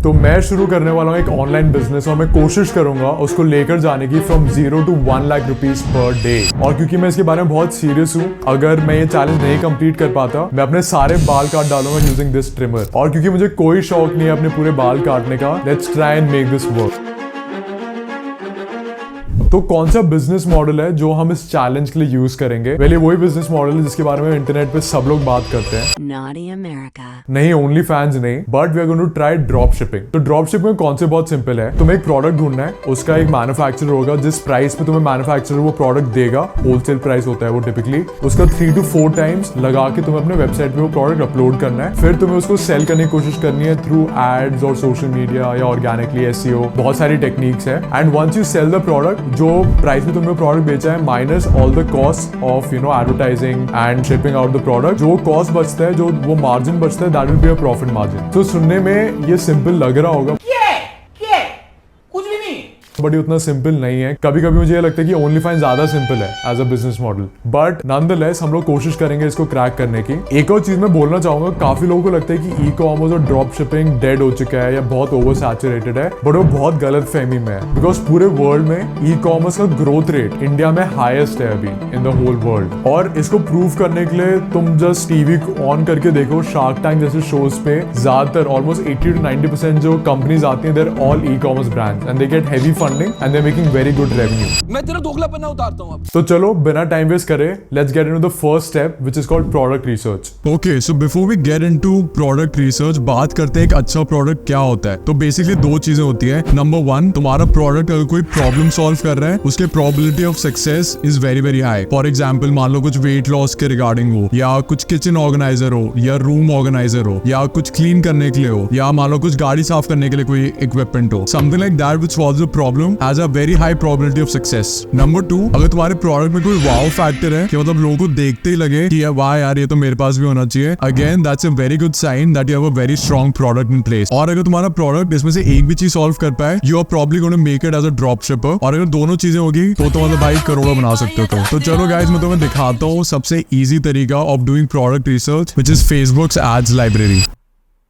तो मैं शुरू करने वाला हूँ एक ऑनलाइन बिजनेस और मैं कोशिश करूंगा उसको लेकर जाने की from 0 to 1 lakh rupees per day. और क्योंकि मैं इसके बारे में बहुत सीरियस हूँ, अगर मैं ये चैलेंज नहीं कंप्लीट कर पाता मैं अपने सारे बाल काट डालूंगा यूजिंग दिस ट्रिमर। और क्योंकि मुझे कोई शौक नहीं है अपने पूरे बाल काटने का, let's try and make this work. तो कौन सा बिजनेस मॉडल है जो हम इस चैलेंज के लिए यूज करेंगे? पहले वही बिजनेस मॉडल है जिसके बारे में इंटरनेट पे सब लोग बात करते हैं। Naughty America. नहीं, ओनली फैंस नहीं, but we are going to try drop shipping. तो ड्रॉप शिपिंग में कॉन्सेप्ट बहुत सिंपल है। तुम्हें एक प्रोडक्ट ढूंढना है, उसका एक मैन्युफैक्चरर होगा जिस प्राइस पे तुम्हें मैन्युफैक्चरर वो प्रोडक्ट देगा, होलसेल प्राइस होता है वो टिपिकली, उसका 3 to 4 टाइम्स लगा के तुम्हें अपने वेबसाइट पे वो प्रोडक्ट अपलोड करना है। फिर तुम्हें उसको सेल करने की कोशिश करनी है थ्रू एड्स और सोशल मीडिया या ऑर्गेनिकली एसईओ, बहुत सारी टेक्निक्स है। And once you sell the product, जो प्राइस में तुमने प्रोडक्ट बेचा है minus all the cost of advertising and shipping out the product, जो कॉस्ट बचता है, जो वो मार्जिन बचता है, that will be a profit margin. तो सुनने में ये सिंपल लग रहा होगा, बट ये उतना सिंपल नहीं है। कभी कभी मुझे ये लगता है कि ओनली फाइन ज्यादा सिंपल है as a business model, but nonetheless हम लोग कोशिश करेंगे इसको क्रैक करने की। एक और चीज मैं बोलना चाहूंगा, काफी लोगों को लगता है कि ई कॉमर्स और ड्रॉप शिपिंग डेड हो चुका है या बहुत ओवर सैचुरेटेड है, बट वो बहुत गलत फहमी में है। बिकॉज पूरे वर्ल्ड में ई कॉमर्स का ग्रोथ रेट इंडिया में हाईएस्ट है अभी इन द होल वर्ल्ड। और इसको प्रूव करने के लिए तुम जस्ट टीवी ऑन करके देखो, शार्क टैंक जैसे शोज पे ज्यादातर ऑलमोस्ट 80 to 90% जो कंपनीज आती हैं, they're all e commerce brands and they get heavy funding and they're making very good revenue. मैं तेरा दोगलापना उतारता हूँ अब। तो चलो बिना टाइम वेस्ट करे, let's get into the first step which is called product research. Okay, so before we get into product research, बात करते हैं एक अच्छा प्रोडक्ट क्या होता है। तो बेसिकली दो चीजें होती है। नंबर 1, तुम्हारा प्रोडक्ट अगर कोई प्रॉब्लम सॉल्व कर रहा है, उसके probability of success is very very high. For example, मान लो कुछ वेट लॉस के रिगार्डिंग हो, या कुछ किचन ऑर्गेनाइजर हो, या रूम ऑर्गेनाइजर हो, या कुछ क्लीन करने के लिए हो, या मान लो कुछ गाड़ी साफ करने के लिए कोई इक्विपमेंट हो, something like that which solves the problem has a very high probability of success. Number 2, अगर तुम्हारे प्रोडक्ट में कोई वाव फैक्टर है कि मतलब लोगों को देखते ही लगे कि वाह यार ये तो मेरे पास भी होना चाहिए, again that's a very good sign that you have a very strong product in place. और अगर तुम्हारा प्रोडक्ट इसमें से एक भी चीज सॉल्व कर पाए, you are probably going to make it as a drop shipper. और अगर दोनों चीजें होगी तो मतलब भाई करोड़ों बना सकते हो। तो चलो गाइस, मैं तुम्हें दिखाता हूँ सबसे इजी तरीका of doing product research, which is Facebook's ads library.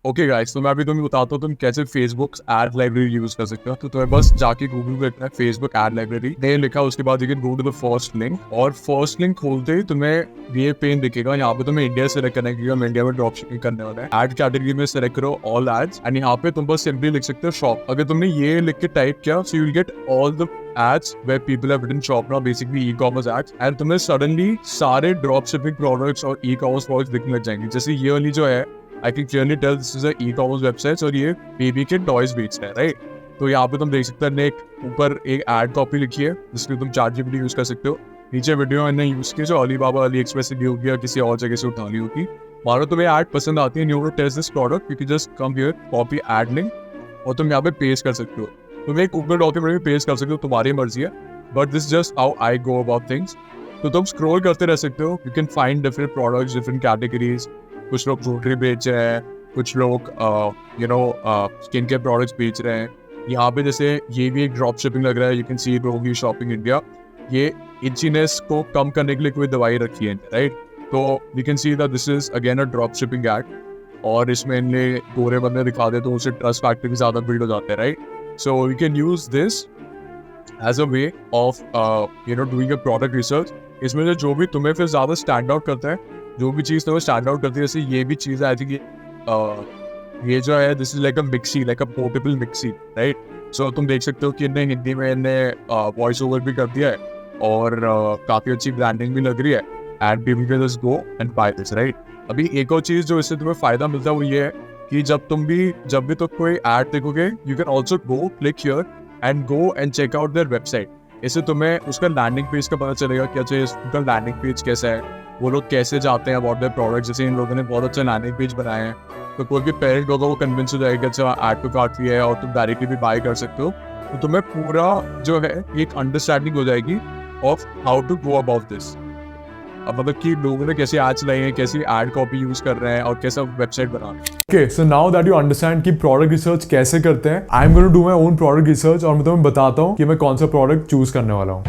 Okay guys, तो मैं अभी तुम्हें बताता हूँ तुम कैसे फेसबुक एड लाइब्रेरी यूज कर सकते हो। तो तुम्हें बस जाके गूगल पे लिखना है फेसबुक एड लाइब्रेरी, नहीं लिखा उसके बाद you can go to the first link, और फर्स्ट लिंक खोलते ही तुम्हें ये पेन दिखेगा। यहाँ पे तुम्हें इंडिया सेलेक्ट करने के लिए, हम इंडिया में ड्रॉप शिपिंग करने वाला है। एड कैटेगरी में सेलेक्ट करो ऑल एड्स, एंड यहाँ पे तुम बस सिंपली लिख सकते हो शॉप। अगर तुमने ये लिख के टाइप किया, so you will get all the ads where people have written shop now, basically e-commerce ads, and तुम्हें suddenly सारे drop shipping products और e-commerce products दिखने लग जाएंगे। जैसे ये वाली जो है, I can clearly tell this is a e-commerce website और ये बेबी के टॉयज बेचता है, राइट? तो यहाँ पे तुम देख सकते हैं ऊपर एक एड कॉपी लिखी है जिसके तुम ChatGPT यूज कर सकते हो। नीचे वीडियो मैंने यूज की जो अलीबाबा, अली एक्सप्रेस से ली होगी या किसी और जगह से उठा ली होगी। मानो तुम्हें एड पसंद आती है, you want to test this product, you can just come here, copy ad link, और तुम यहाँ पे पेस्ट कर सकते हो। तुम एक गूगल डॉक्यूमेंट में पेस्ट कर सकते हो, तुम्हारी मर्जी है, but this just how I go about things. तो तुम स्क्रॉल करते रह सकते हो, you can find different products, different categories. कुछ लोग ज्वेलरी बेच रहे हैं, कुछ लोग स्किन केयर प्रोडक्ट्स बेच रहे हैं। यहाँ पे जैसे ये भी एक ड्रॉप शिपिंग लग रहा है, यू कैन सी रोगी शॉपिंग इंडिया। ये इचिनेस को कम करने के लिए कोई दवाई रखी है, राइट? तो you can see that this is again a drop shipping ad, और इसमें इनने गोरे बंदे दिखा दे तो उसे ट्रस्ट फैक्टर भी ज्यादा बिल्ड हो जाते हैं, right? So you can use this as a way of doing a product research. इसमें जो भी तुम्हें फिर ज़्यादा स्टैंड आउट करता है, जो भी चीज़ तुम्हें स्टैंड आउट करती है, जैसे ये भी चीज़ है, आई थिंक ये जो है this is like a mixie, like a portable mixie, right? So तुम देख सकते हो कि इनने हिंदी में वॉइस ओवर भी कर दिया है, और काफ़ी अच्छी ब्रांडिंग भी लग रही है, and people can just go and buy this, right? अभी एक और चीज़ जो इससे तुम्हें फ़ायदा मिलता है वो ये है कि जब भी तो कोई ऐड देखोगे, you can also go click here and go and check out their website. इससे तुम्हें उसका लैंडिंग पेज का पता चलेगा कि अच्छा उसका लैंडिंग पेज कैसा है, वो लोग कैसे जाते हैं अबाउट देयर प्रोडक्ट। जैसे इन लोगों ने बहुत अच्छा लैंडिंग पेज बनाए हैं, तो कोई भी पेरेंट होगा वो कन्विंस हो जाएगा अच्छा ऐड तो काफ़ी है और तुम डायरेक्टली भी बाय कर सकते हो। तो तुम्हें पूरा जो है एक अंडरस्टैंडिंग हो जाएगी of how to go about this. अब मतलब कि लोगों ने कैसे एड चलाई है, कैसी एड कॉपी यूज कर रहे हैं और कैसा वेबसाइट बना रहे हैं। Okay, so now that you understand कि प्रोडक्ट रिसर्च कैसे करते हैं, I am going to do my own product research, और मैं तुम्हें बताता हूँ कि मैं कौन सा प्रोडक्ट चूज करने वाला हूँ।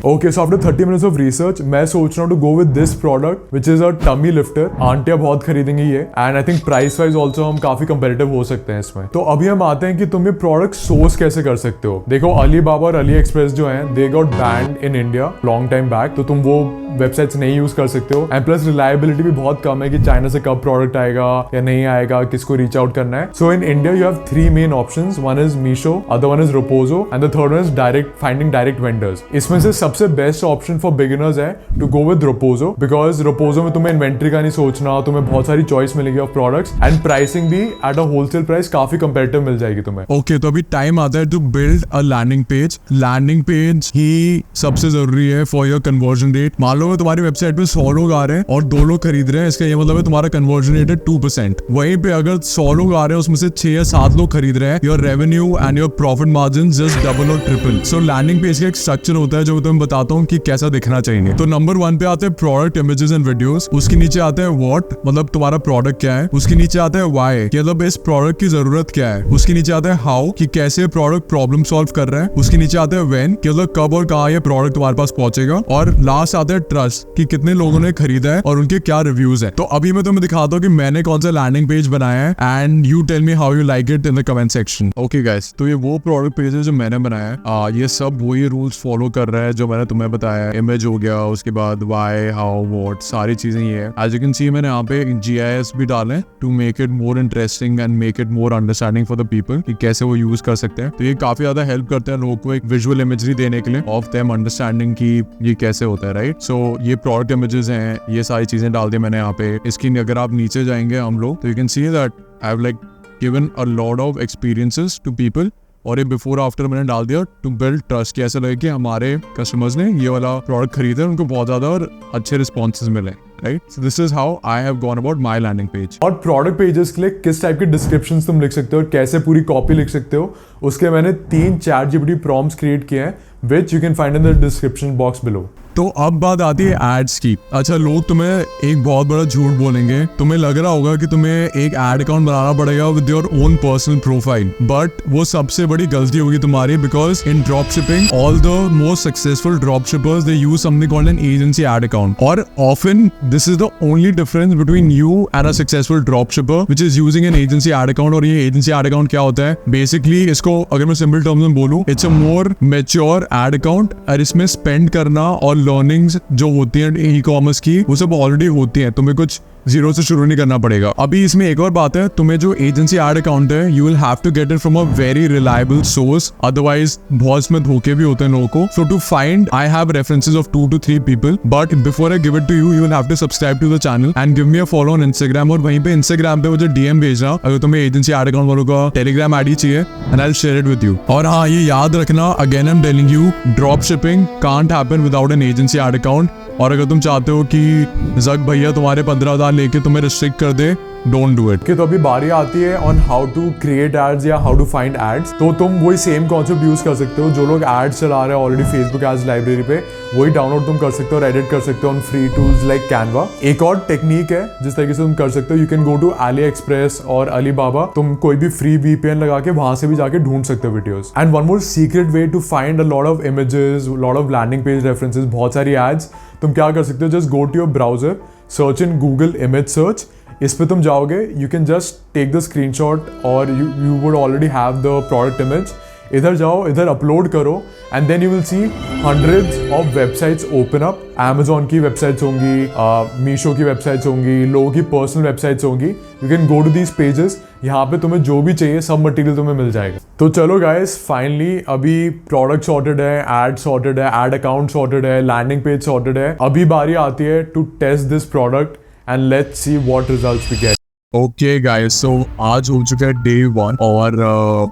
Okay, so after 30 minutes of research, मैं सोच रहा हूँ to go with this product, which is a tummy lifter. आंटियाँ बहुत खरीदेंगी ये, and I think price wise also हम काफी competitive हो सकते हैं इसमें. तो अभी हम आते हैं कि तुम ये product source कैसे कर सकते हो. देखो Alibaba और AliExpress जो हैं, they got banned in India long time back. तो तुम वो वेबसाइट्स नहीं यूज कर सकते हो. एंड प्लस रिलायबिलिटी भी बहुत कम है कि चाइना से कब प्रोडक्ट आएगा या नहीं आएगा, किसको रीच आउट करना है. So in India you have 3 main options. One is Meesho, other one is Roposo and the third one is finding direct vendors. इसमें से सबसे बेस्ट ऑप्शन फॉर बिगिनर्स है to go with Roposo, because Roposo में तुम्हें इन्वेंट्री का नहीं सोचना, तुम्हें बहुत सारी चॉइस मिलेगी ऑफ प्रोडक्ट्स एंड प्राइसिंग भी एट अ होलसेल प्राइस काफी कंपेटिटिव मिल जाएगी तुम्हें. ओके, तो अभी टाइम आता है to build a landing page. Landing page ही सबसे जरूरी है फॉर योर कन्वर्जन रेट. मान लो तुम्हारी वेबसाइट पे 100 लोग आ रहे हैं और 2 लोग खरीद रहे हैं, इसका ये मतलब है तुम्हारा कन्वर्जन रेट है 2%. वहीं पे अगर 100 लोग आ रहे हैं उसमें से 6 या 7 लोग खरीद रहे हैं, your revenue and your profit margin just double और ट्रिपल. सो लैंडिंग पेज का एक स्ट्रक्चर होता है जो मैं बताता हूँ कि कैसा दिखना चाहिए. तो नंबर 1 पे आते हैं प्रोडक्ट इमेजेस एंड वीडियोस. उसके नीचे आता है व्हाट, मतलब तुम्हारा प्रोडक्ट क्या है. उसके नीचे आता है व्हाई, मतलब इस प्रोडक्ट की जरूरत क्या है. उसके नीचे आता है हाउ, कि कैसे प्रोडक्ट प्रॉब्लम सॉल्व कर रहा है. उसके नीचे आता है व्हेन, कि मतलब कब और कहाँ ये प्रोडक्ट तुम्हारे पास पहुंचेगा. और लास्ट आता है ट्रस्ट, कि कितने लोगों ने खरीदा है और उनके क्या रिव्यूज है. तो अभी मैं तुम्हें दिखाता हूँ कि मैंने कौन सा लैंडिंग पेज बनाया है and you tell me how you like it in the comment section. Okay guys, तो ये वो प्रोडक्ट पेज है जो मैंने बनाया है. ये सब वही रूल्स फॉलो कर रहा है जो मैंने तुम्हें बताया. इमेज हो गया, उसके बाद व्हाई, हाउ, व्हाट, सारी चीजें ये है. एज यू कैन सी मैंने यहाँ पे GIS भी डाले to make it more interesting and make it more understanding for the people कि कैसे वो यूज कर सकते हैं. तो ये काफी ज्यादा हेल्प करते हैं लोगों को एक विजुअल इमेजरी देने के लिए ऑफ देम अंडरस्टैंडिंग कि ये कैसे होता है, राइट. सो ये प्रोडक्ट इमेजेस हैं, ये सारी चीजें डाल दी मैंने यहाँ पे. इसकी अगर आप नीचे जाएंगे हम लोग तो you can see that I have like given a lot of experiences to people. और ये बिफोर आफ्टर मैंने डाल दिया टू बिल्ड ट्रस्ट, कि ऐसा लगे कि हमारे कस्टमर्स ने ये वाला प्रोडक्ट खरीदा, उनको बहुत ज्यादा और अच्छे रिस्पॉन्सेज मिले, right. So this is how I have gone about my landing page. और प्रोडक्ट पेजेस के लिए किस टाइप के डिस्क्रिप्शंस तुम लिख सकते हो और कैसे पूरी कॉपी लिख सकते हो, उसके मैंने 3 ChatGPT प्रॉम्प्ट्स क्रिएट किए हैं which you can find in the description box below. तो अब बात आती है एड्स की. अच्छा, लोग तुम्हें एक बहुत बड़ा झूठ बोलेंगे. तुम्हें लग रहा होगा कि तुम्हें एक एड अकाउंट बनाना पड़ेगा with your own personal profile, but वो सबसे बड़ी गलती होगी तुम्हारी, because in drop shipping all the most successful drop shippers they use something called an agency ad account. और often this is the only difference between you and a successful drop shipper which is using an agency ad account. और ये agency ad account क्या होता है? Basically इसको अगर मैं simple terms में बोलूं, it's a more mature add account. और इसमें स्पेंड करना और लर्निंग्स जो होती हैं ई कॉमर्स की, वो सब ऑलरेडी होती हैं. तुम्हें कुछ जीरो से शुरू नहीं करना पड़ेगा. अभी इसमें एक और बात है, तुम्हें जो एजेंसी एड अकाउंट है you will have to get it from a very reliable source, otherwise बहुत इसमें धोखे भी होते हैं लोगों को. So to find I have references of 2 to 3 people, but before I give it to you will have to subscribe to the channel and give me a follow on Instagram. और वहीं पे इंस्टाग्राम पे मुझे DM भेजना अगर तुम्हें agency ad account वालों का टेलीग्राम आईडी चाहिए and I will share it with you. और हाँ, ये याद रखना, again I am telling you, drop shipping can't happen without an agency ad account. और अगर तुम चाहते हो कि जग भैया तुम्हारे 15,000 लेके तुम्हें रिस्ट्रिक्ट कर दे, डोंट डू इट. तो अभी बारी आती है on how to create ads या हाउ टू फाइंड एड्स. तो तुम वही सेम कॉन्सेप्ट यूज कर सकते हो. जो लोग एड्स चला रहे हैं ऑलरेडी फेसबुक एड्स लाइब्रेरी पे, वही डाउनलोड तुम कर सकते हो और एडिट कर सकते हो on free tools like Canva. एक और टेक्निक है जिस तरीके से तुम कर सकते हो, you can go to AliExpress और Alibaba. तुम कोई भी फ्री VPN लगा के वहां से भी जाके ढूंढ सकते हो videos. And one more secret way to find a lot of images, lot of landing page references, बहुत सारी एड्स. तुम क्या कर सकते हो, just go to your browser, search in Google image search. इस पे तुम जाओगे, you can just take the screenshot और you would already have the product image. इधर जाओ, इधर अपलोड करो and then you will see hundreds of websites open up. Amazon की वेबसाइट्स होंगी, मीशो की वेबसाइट्स होंगी, लोगों की पर्सनल वेबसाइट्स होंगी. You can go to these pages. यहाँ पे तुम्हें जो भी चाहिए सब मटेरियल तुम्हें मिल जाएगा. तो चलो गाइस, फाइनली अभी प्रोडक्ट सॉर्टेड है, एड सॉर्टेड है, एड अकाउंट सॉर्टेड है, लैंडिंग पेज सॉर्टेड है. अभी बारी आती है to test this product and let's see what results we get. Okay guys, so आज हो चुका है डे 1 और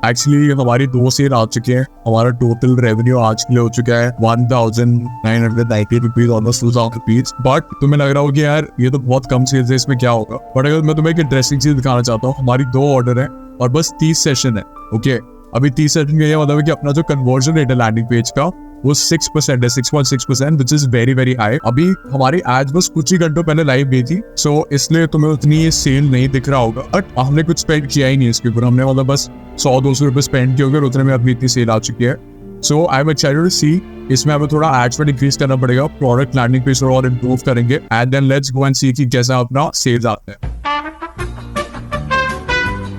एक्चुअली हमारी 2 सेल आ चुके हैं. हमारा टोटल रेवेन्यू आज के लिए हो चुका है 1990 रुपीज, ऑलमोस्ट 2000 रुपीज. बट तुम्हें लग रहा होगा कि यार ये तो बहुत कम सेल्स है, इसमें क्या होगा. बट अगर मैं तुम्हें एक इंटरेस्टिंग चीज दिखाना चाहता हूँ, हमारी 2 ऑर्डर है और बस 30 सेशन है. ओके, अभी 30 सेशन का ये मतलब है कि अपना जो कन्वर्जन रेट है लैंडिंग पेज का वो 6% है, 6.6%, which is very very high. अभी हमारी एड्स बस कुछ ही घंटों पहले लाइव गई थी, सो इसलिए तुम्हें उतनी सेल नहीं दिख रहा होगा. बट हमने कुछ स्पेंड किया ही नहीं इसके ऊपर. हमने मतलब बस 100-200 रुपए स्पेंड किए होंगे और उतने में अभी इतनी सेल आ चुकी है. So I am excited to see इसमें हमें थोड़ा एड स्पेंड इंक्रीज करना पड़ेगा, प्रोडक्ट लैंडिंग पेज और इम्प्रूव करेंगे and then let's go and see कि कैसा अपना सेल्स आते हैं।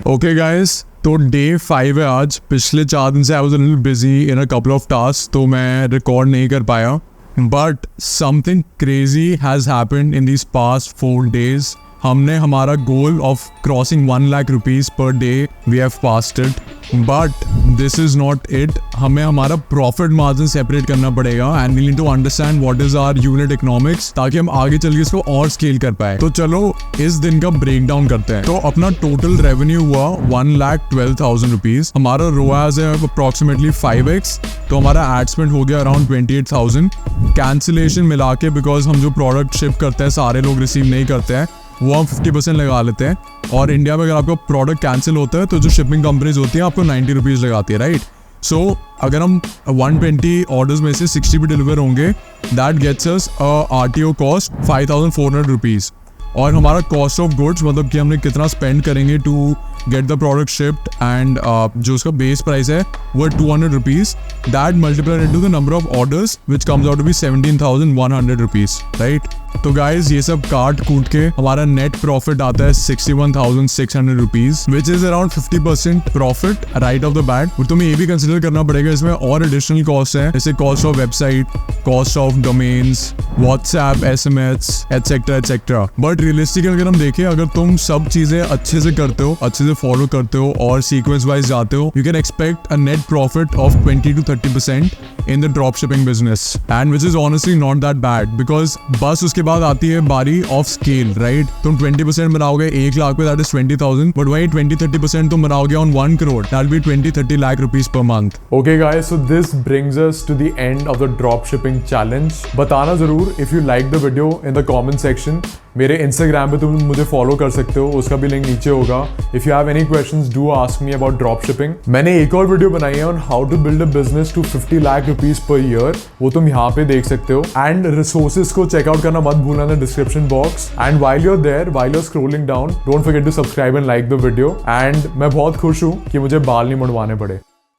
ओके गाइस, तो डे 5 है आज। पिछले 4 दिन से I was a little busy in a couple of task, तो मैं रिकॉर्ड नहीं कर पाया। But something crazy has happened in this past 4 days। हमने हमारा goal of crossing 1 lakh rupees per day we have passed it, but this is not it. हमें हमारा profit margin separate करना पड़ेगा and we need to understand what is our unit economics, ताकि हम आगे चल के इसको और स्केल कर पाए। तो चलो इस दिन का ब्रेक डाउन करते हैं। तो अपना टोटल रेवेन्यू हुआ 1,12,000 रुपीज़। हमारा रोआज है अप्रॉक्सीमेटली 5x, तो हमारा एड स्पेंड हो गया अराउंड 28,000। कैंसिलेशन मिला के, बिकॉज हम जो प्रोडक्ट शिप करते हैं सारे लोग रिसीव नहीं करते हैं, वो हम 50% लगा लेते हैं। और इंडिया में अगर आपका प्रोडक्ट कैंसिल होता है तो जो शिपिंग कंपनीज होती हैं आपको 90 रुपीज़ लगाती है, राइट। सो अगर हम 120 ऑर्डर्स में से 60 भी डिलीवर होंगे, that gets us RTO cost 5,400 rupees. और हमारा कॉस्ट ऑफ गुड्स, मतलब कि हमने कितना स्पेंड करेंगे to get the product shipped and जो उसका बेस प्राइस है वो 200 rupees. That multiplied into the number of orders which comes out to be 17,100 rupees, right. तो गाइज ये सब काट कूट के हमारा नेट प्रॉफिट आता है 61,600 rupees, which is around 50% profit right of the bat. और तुम्हें ये भी कंसिडर करना पड़ेगा इसमें और एडिशनल कॉस्ट है, जैसे cost of website, cost of domains, WhatsApp, SMS etcetera etcetera. But realistic अगर हम देखें, अगर तुम सब चीजें अच्छे से करते हो, अच्छे से फॉलो करते हो और सीक्वेंस वाइज जाते हो, you can expect a net profit of 20 to 30% in the drop shipping business, and which is honestly not that bad, because बस उसके बाद आती है बारी ऑफ स्केल, राइट। तुम 20% बनाओगे 1 लाख पे, दैट इज 20,000, बट वही 20-30% तुम बनाओगे on 1 crore, that be 20-30 lakh rupees per month. Okay guys, so this brings us to the end of the dropshipping challenge. बताना जरूर if you like the video in the comment section. मेरे Instagram पे तुम मुझे follow कर सकते हो, उसका भी लिंक नीचे होगा। If you have any questions, do ask me about dropshipping. मैंने एक और वीडियो बनाई है on how to build a business to 50 lakh rupees per year, वो तुम यहाँ पे देख सकते हो। And resources को चेकआउट करना मत भूलना in the description box. And while you're there, while you're scrolling down, don't forget to subscribe and like the video. And मैं बहुत खुश हूँ कि मुझे बाल नहीं मुड़वाने पड़े।